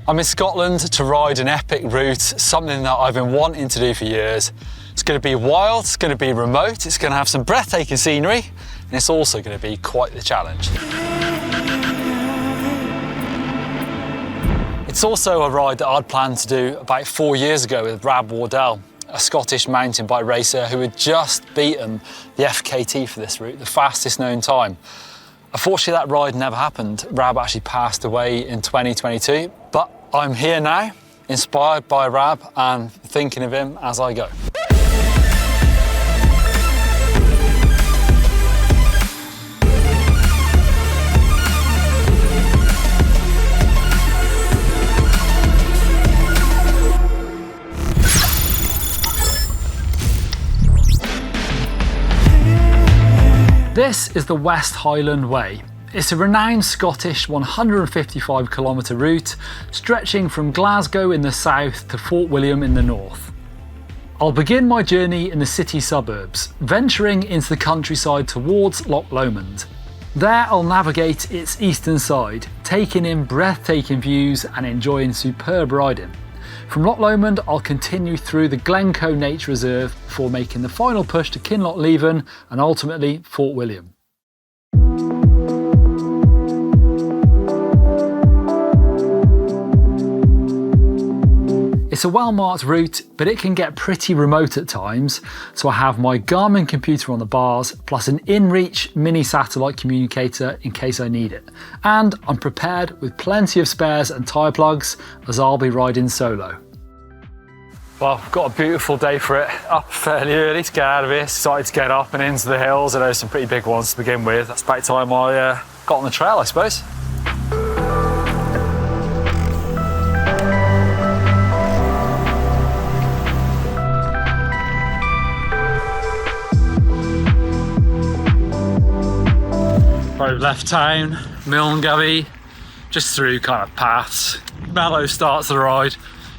I'm in Scotland to ride an epic route, something that I've been wanting to do for years. It's going to be wild, it's going to be remote, it's going to have some breathtaking scenery, and it's also going to be quite the challenge. It's also a ride that I'd planned to do about 4 years ago with Rab Wardell, a Scottish mountain bike racer who had just beaten the FKT for this route, the fastest known time. Unfortunately, that ride never happened. Rab actually passed away in 2022, but I'm here now, inspired by Rab and thinking of him as I go. This is the West Highland Way. It's a renowned Scottish 155km route stretching from Glasgow in the south to Fort William in the north. I'll begin my journey in the city suburbs, venturing into the countryside towards Loch Lomond. There I'll navigate its eastern side, taking in breathtaking views and enjoying superb riding. From Loch Lomond, I'll continue through the Glencoe Nature Reserve before making the final push to Kinloch Leven and ultimately Fort William. It's a well-marked route, but it can get pretty remote at times, so I have my Garmin computer on the bars, plus an InReach mini satellite communicator in case I need it. And I'm prepared with plenty of spares and tyre plugs, as I'll be riding solo. Well, I've got a beautiful day for it. Up fairly early to get out of here, decided to get up and into the hills, and there's some pretty big ones to begin with. That's about time I got on the trail, I suppose. I've left town, Milngavie, just through kind of paths. Mellow start to the ride,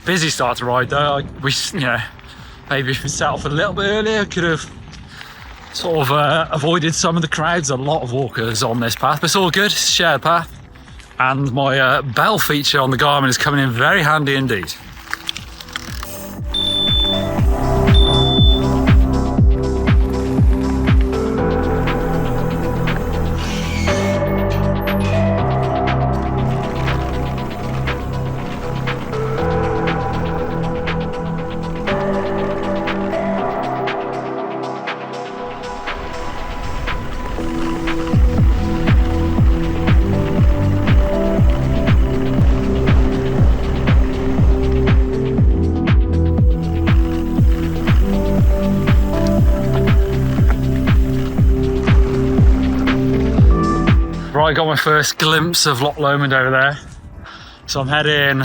busy start to ride though. Maybe if we set off a little bit earlier, could have sort of avoided some of the crowds. A lot of walkers on this path, but it's all good, it's a shared path. And my bell feature on the Garmin is coming in very handy indeed. Right, got my first glimpse of Loch Lomond over there. So I'm heading,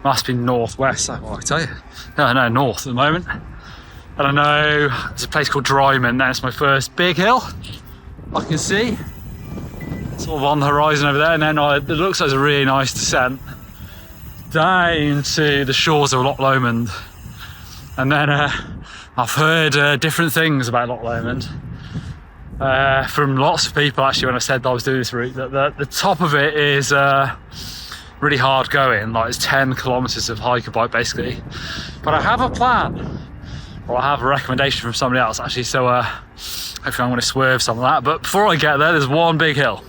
must be northwest, I can tell you. No, north at the moment. And I know there's a place called Dreem, and that's my first big hill I can see. Sort of on the horizon over there, and then it looks like it's a really nice descent down to the shores of Loch Lomond. And then I've heard different things about Loch Lomond. From lots of people actually when I said that I was doing this route, that the top of it is really hard going, like it's 10 kilometers of hike and bike basically. But I have a plan, or I have a recommendation from somebody else actually, so hopefully I'm going to swerve some of that. But before I get there, there's one big hill.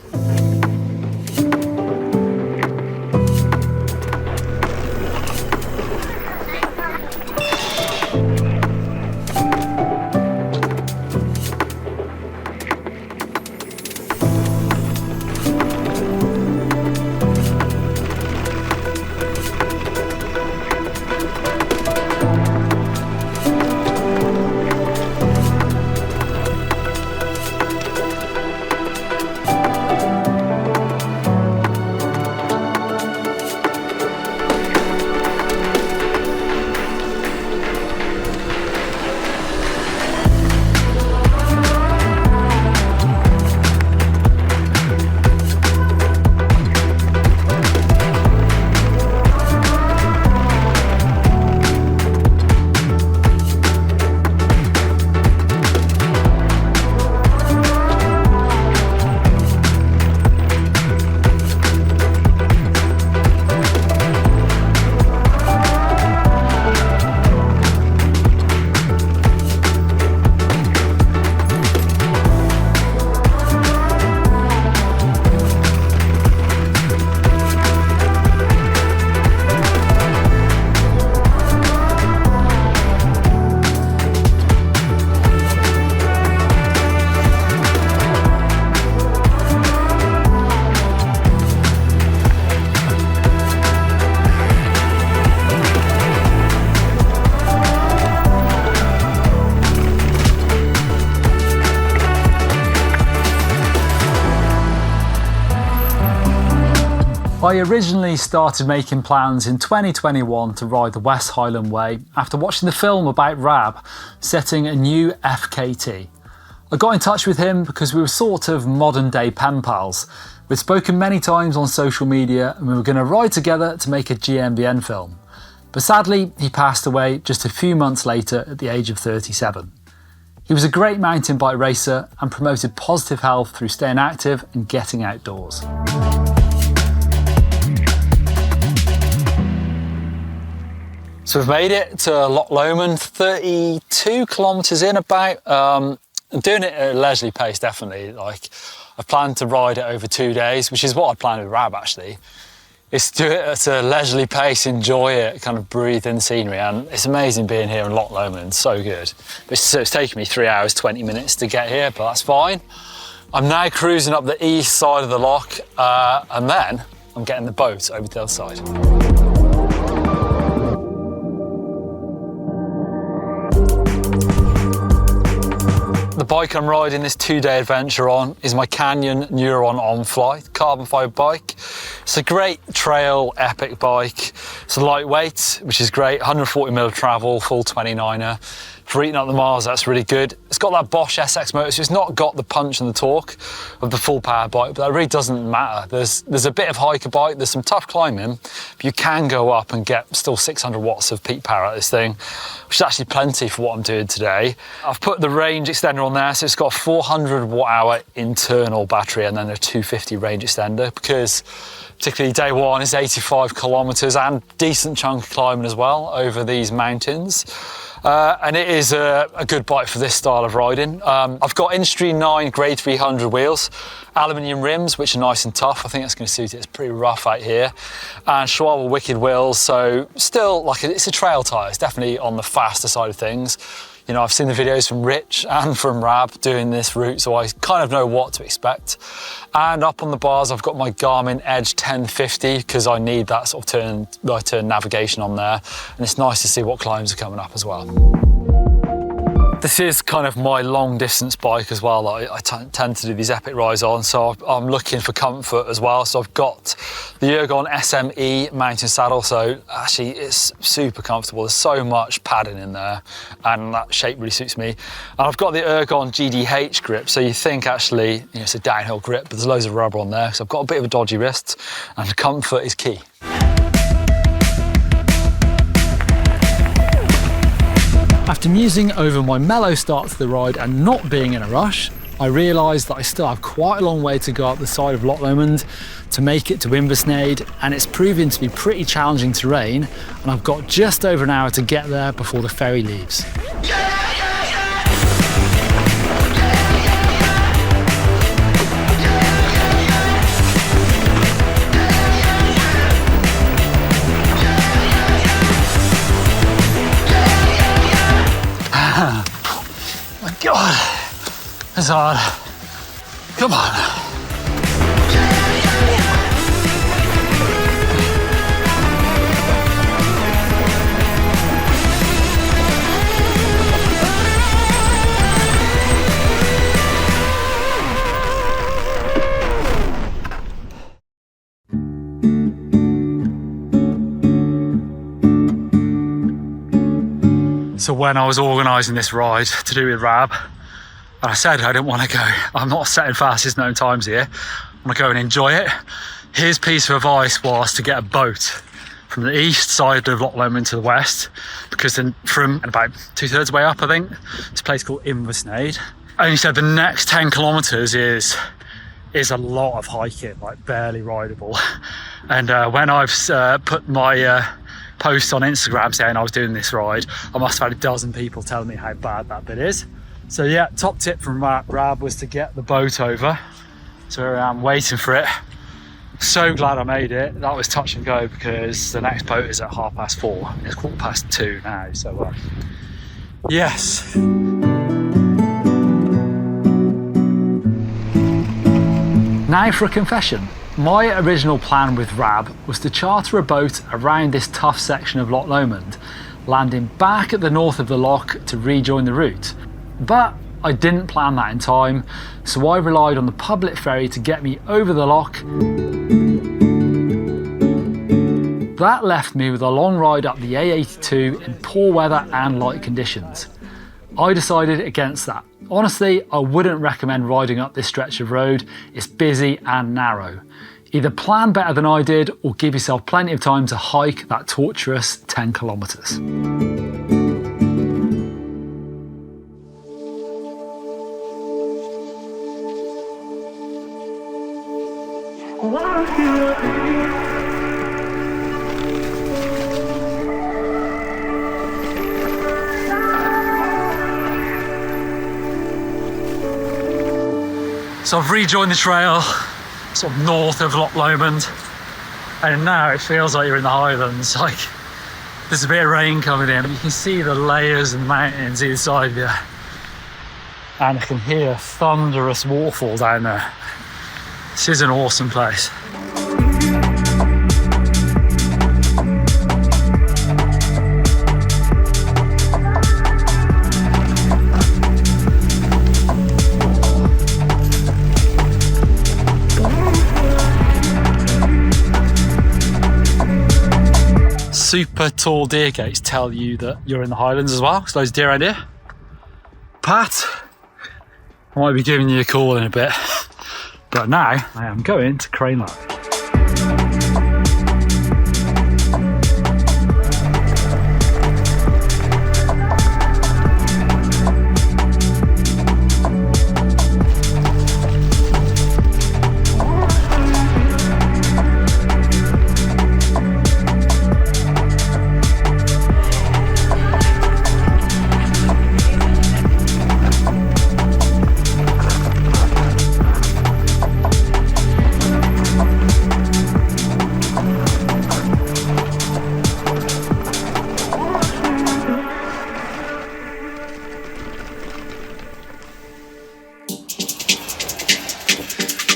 I originally started making plans in 2021 to ride the West Highland Way after watching the film about Rab setting a new FKT. I got in touch with him because we were sort of modern day pen pals. We'd spoken many times on social media and we were going to ride together to make a GMBN film. But sadly, he passed away just a few months later at the age of 37. He was a great mountain bike racer and promoted positive health through staying active and getting outdoors. So we've made it to Loch Lomond, 32 kilometres in about. I'm doing it at a leisurely pace, definitely. Like, I planned to ride it over 2 days, which is what I planned with Rab actually. Is to do it at a leisurely pace, enjoy it, kind of breathe in the scenery, and it's amazing being here in Loch Lomond, so good. It's taken me 3 hours, 20 minutes to get here, but that's fine. I'm now cruising up the east side of the loch, and then I'm getting the boat over to the other side. The bike I'm riding this 2-day adventure on is my Canyon Neuron On-Fly carbon fibre bike. It's a great trail epic bike. It's lightweight, which is great, 140mm travel, full 29er. For eating up the miles, that's really good. It's got that Bosch SX motor, so it's not got the punch and the torque of the full power bike, but that really doesn't matter. There's a bit of hiker bike, there's some tough climbing, but you can go up and get still 600 watts of peak power out of this thing, which is actually plenty for what I'm doing today. I've put the range extender on there, so it's got a 400 watt hour internal battery and then a 250 range extender, because particularly day one is 85 kilometres and decent chunk of climbing as well over these mountains. And it is a good bike for this style of riding. I've got Industry 9 grade 300 wheels, aluminium rims, which are nice and tough. I think that's going to suit it. It's pretty rough out here. And Schwalbe Wicked wheels, so still like it's a trail tyre. It's definitely on the faster side of things. You know, I've seen the videos from Rich and from Rab doing this route, so I kind of know what to expect. And up on the bars, I've got my Garmin Edge 1050 because I need that sort of turn navigation on there. And it's nice to see what climbs are coming up as well. This is kind of my long distance bike as well. I tend to do these epic rides on, so I'm looking for comfort as well. So I've got the Ergon SME mountain saddle, so actually it's super comfortable. There's so much padding in there and that shape really suits me. And I've got the Ergon GDH grip, so you think actually it's a downhill grip, but there's loads of rubber on there, so I've got a bit of a dodgy wrist and comfort is key. After musing over my mellow start to the ride and not being in a rush, I realised that I still have quite a long way to go up the side of Loch Lomond to make it to Inversnaid, and it's proving to be pretty challenging terrain, and I've got just over an hour to get there before the ferry leaves. God, it's hard. Come on. So when I was organising this ride to do with Rab, and I said I didn't want to go, I'm not setting fastest known times here, I want to go and enjoy it. His piece of advice was to get a boat from the east side of Loch Lomond to the west, because then from about 2/3 way up, I think, it's a place called Inversnaid. And he said the next 10 kilometres is a lot of hiking, like barely rideable. And when I've put my post on Instagram saying I was doing this ride, I must have had a dozen people telling me how bad that bit is. So yeah, top tip from Rab was to get the boat over. So I'm waiting for it. So glad I made it. That was touch and go because the next boat is at 4:30. It's 2:15 now, so yes. Now for a confession. My original plan with Rab was to charter a boat around this tough section of Loch Lomond, landing back at the north of the loch to rejoin the route. But I didn't plan that in time, so I relied on the public ferry to get me over the loch That left me with a long ride up the A82 in poor weather and light conditions. I decided against that. Honestly, I wouldn't recommend riding up this stretch of road. It's busy and narrow. Either plan better than I did or give yourself plenty of time to hike that torturous 10 kilometres. So I've rejoined the trail, sort of north of Loch Lomond, and now it feels like you're in the Highlands. Like there's a bit of rain coming in, but you can see the layers and mountains either side of you, and I can hear a thunderous waterfall down there. This is an awesome place. Super tall deer gates tell you that you're in the Highlands as well. There's loads of deer around here. Pat, I might be giving you a call in a bit, but now I am going to Craneloch.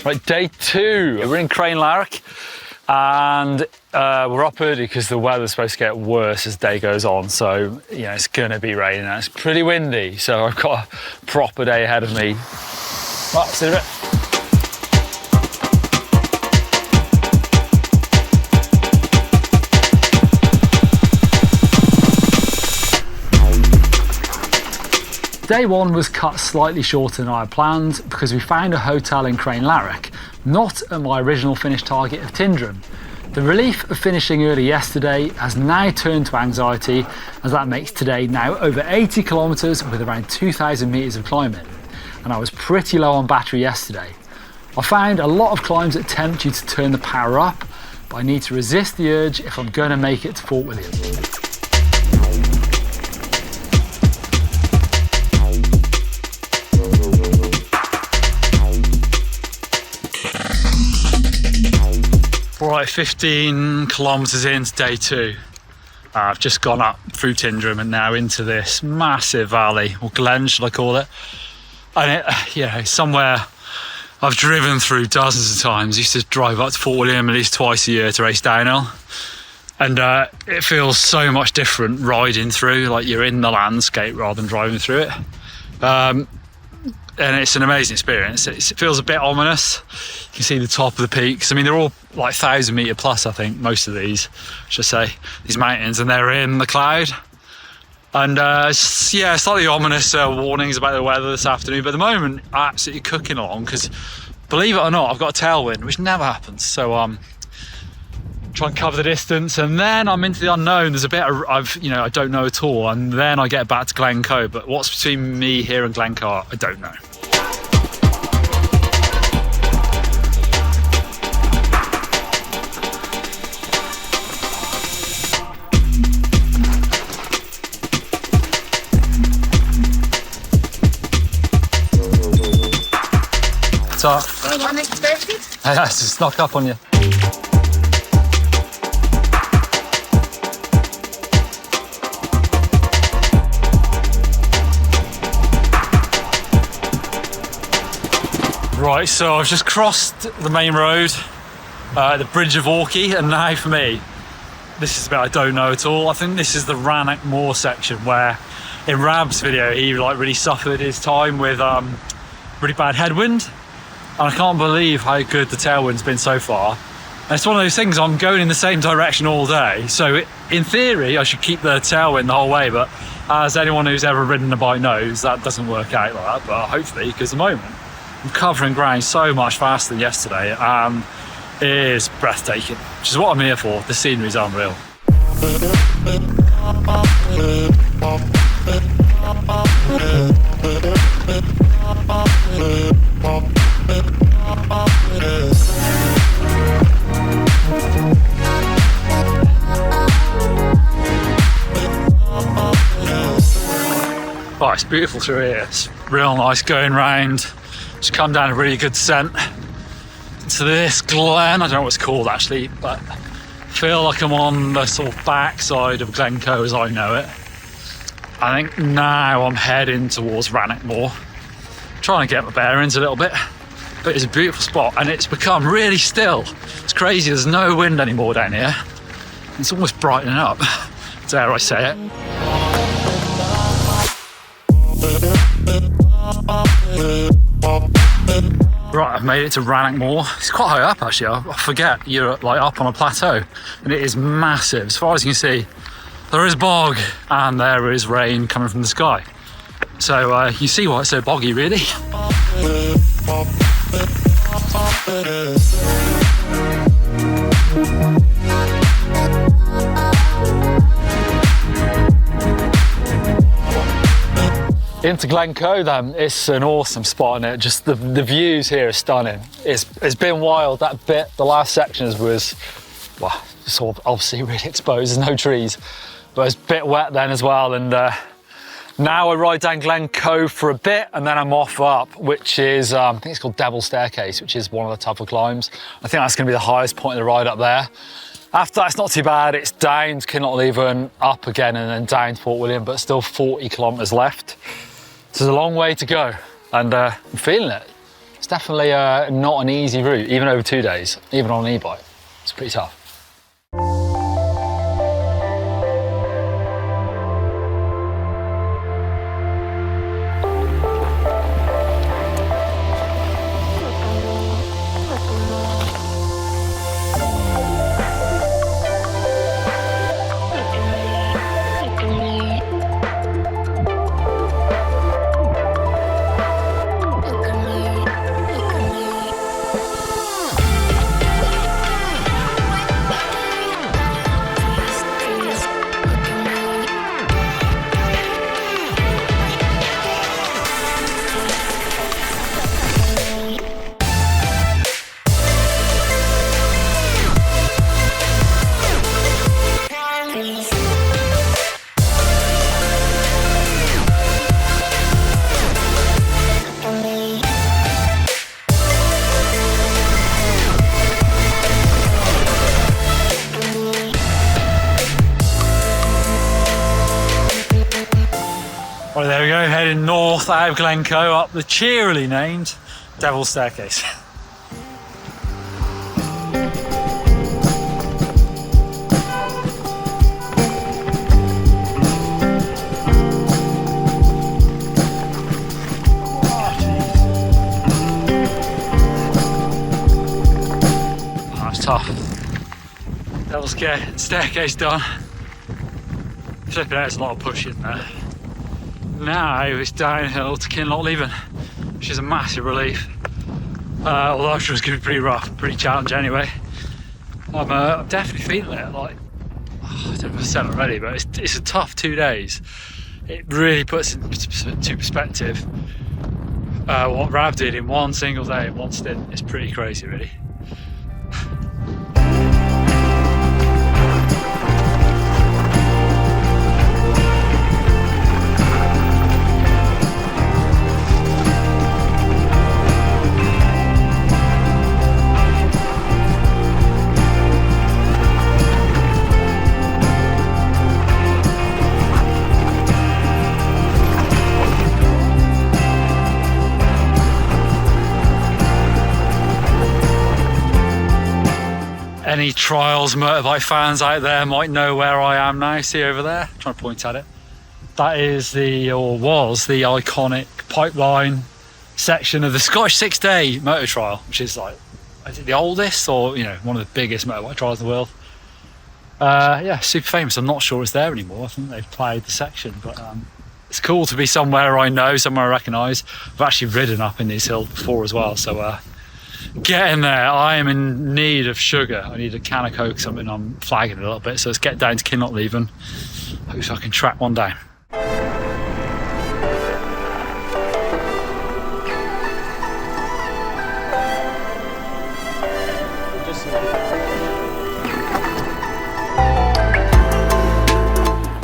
Right, day 2. We're in Craneloch and we're up early because the weather's supposed to get worse as day goes on. So, you know, it's gonna be raining and it's pretty windy. So I've got a proper day ahead of me. Right, see you in a bit. Day 1 was cut slightly shorter than I had planned because we found a hotel in Craneloch, not at my original finish target of Tindrum. The relief of finishing early yesterday has now turned to anxiety, as that makes today now over 80 kilometres with around 2,000 metres of climbing. And I was pretty low on battery yesterday. I found a lot of climbs that tempt you to turn the power up, but I need to resist the urge if I'm going to make it to Fort William. Right, 15 kilometres into day 2. I've just gone up through Tindrum and now into this massive valley, or glen should I call it. And it, somewhere I've driven through dozens of times. I used to drive up to Fort William at least twice a year to race downhill. And it feels so much different riding through, like you're in the landscape rather than driving through it. And it's an amazing experience. It feels a bit ominous. You can see the top of the peaks. I mean, they're all like 1,000 metre plus, I think, most of these, should I say, these mountains, and they're in the cloud. And yeah, slightly ominous warnings about the weather this afternoon, but at the moment, absolutely cooking along, because believe it or not, I've got a tailwind, which never happens. So try and cover the distance, and then I'm into the unknown. There's a bit of, I don't know at all, and then I get back to Glencoe, but what's between me here and Glencoe, I don't know. So, unexpected? I just snuck up on you. Right, so I've just crossed the main road, the Bridge of Orkney, and now for me, this is a bit I don't know at all. I think this is the Rannoch Moor section where, in Rab's video, he really suffered his time with really bad headwind. And I can't believe how good the tailwind's been so far. And it's one of those things, I'm going in the same direction all day, so in theory I should keep the tailwind the whole way, but as anyone who's ever ridden a bike knows, that doesn't work out like that. But hopefully, because at the moment I'm covering ground so much faster than yesterday, and it is breathtaking, which is what I'm here for. The scenery's unreal. Oh, it's beautiful through here. It's real nice going round. Just come down a really good scent to this glen. I don't know what it's called actually, but I feel like I'm on the sort of backside of Glencoe as I know it. I think now I'm heading towards Rannoch Moor, trying to get my bearings a little bit. But it's a beautiful spot and it's become really still. It's crazy, there's no wind anymore down here. It's almost brightening up, dare I say it. Right, I've made it to Rannoch Moor. It's quite high up actually. I forget you're like up on a plateau, and it is massive. As far as you can see, there is bog and there is rain coming from the sky. So you see why it's so boggy, really. Into Glencoe then, it's an awesome spot in it. Just the views here are stunning. It's been wild, that bit, the last sections was, well, sort of obviously really exposed, there's no trees, but it's a bit wet then as well. And now I ride down Glencoe for a bit and then I'm off up, which is, I think it's called Devil's Staircase, which is one of the tougher climbs. I think that's gonna be the highest point of the ride up there. After that, it's not too bad. It's down to Craneloch, up again and then down to Fort William, but still 40 kilometers left. So there's a long way to go, and I'm feeling it. It's definitely not an easy route, even over 2 days, even on an e-bike. It's pretty tough. Well, there we go, heading north out of Glencoe up the cheerily named Devil's Staircase. That's tough. Devil's Staircase done. Flipping out, there's a lot of push in there. Now it's downhill to Craneloch Glencoe, which is a massive relief. Although I'm sure it's going to be pretty rough, pretty challenging anyway. I'm definitely feeling it. Like, I don't know if I've said it already, but it's a tough 2 days. It really puts into perspective what Rab did in one single day, in one stint. It's pretty crazy, really. Any trials motorbike fans out there might know where I am now. See over there? I'm trying to point at it. That is was the iconic pipeline section of the Scottish 6-day motor trial, which is like is it the oldest or, you know, one of the biggest motorbike trials in the world. Yeah, super famous. I'm not sure it's there anymore. I think they've played the section, but it's cool to be somewhere I know, somewhere I recognise. I've actually ridden up in these hills before as well, so getting there. I am in need of sugar. I need a can of Coke, something. I'm flagging a little bit, so let's get down to Craneloch Glencoe. Hope I can track one down.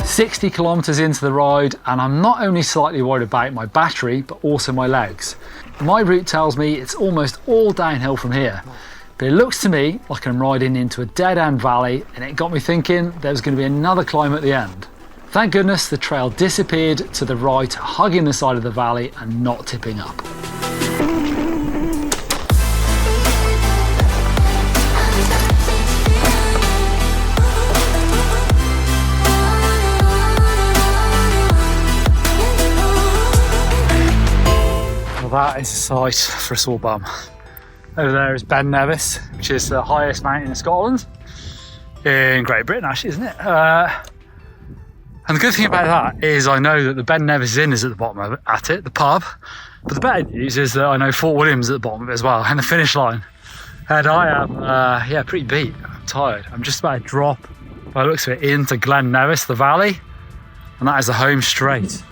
60 kilometres into the ride, and I'm not only slightly worried about my battery, but also my legs. My route tells me it's almost all downhill from here, but it looks to me like I'm riding into a dead-end valley, and it got me thinking there was going to be another climb at the end. Thank goodness the trail disappeared to the right, hugging the side of the valley and not tipping up. That is a sight for a sore bum. Over there is Ben Nevis, which is the highest mountain in Scotland, in Great Britain actually, isn't it? And the good thing about that is I know that the Ben Nevis Inn is at the bottom of it, the pub, but the better news is that I know Fort William's at the bottom of it as well, and the finish line. And I am, yeah, pretty beat. I'm tired. I'm just about to drop, by the looks of it, into Glen Nevis, the valley, and that is the home straight.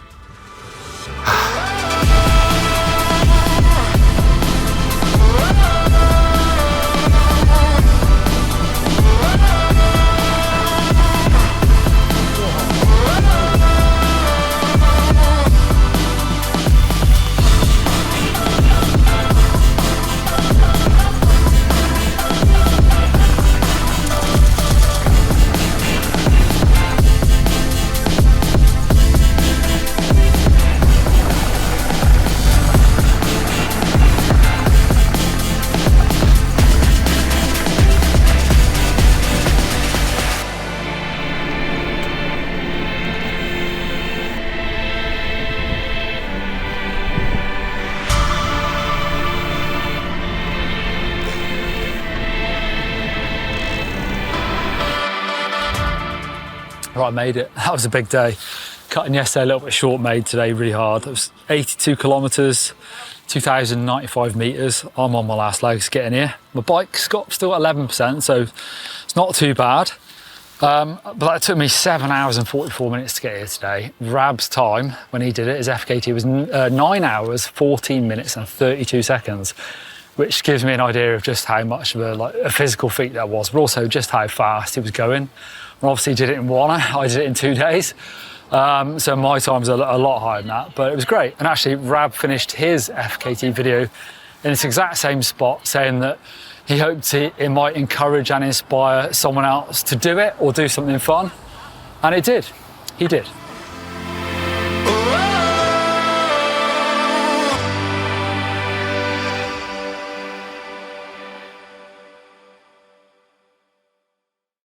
Right, I made it. That was a big day. Cutting yesterday a little bit short, made today really hard. It was 82 kilometres, 2,095 metres. I'm on my last legs getting here. My bike's got still at 11%, so it's not too bad. But that took me 7 hours and 44 minutes to get here today. Rab's time, when he did it, his FKT was 9 hours, 14 minutes and 32 seconds, which gives me an idea of just how much of a physical feat that was, but also just how fast he was going. And obviously he did it in 1 hour, I did it in 2 days. So my time's a lot higher than that, but it was great. And actually Rab finished his FKT video in this exact same spot, saying that he hoped it might encourage and inspire someone else to do it or do something fun. And it did, he did.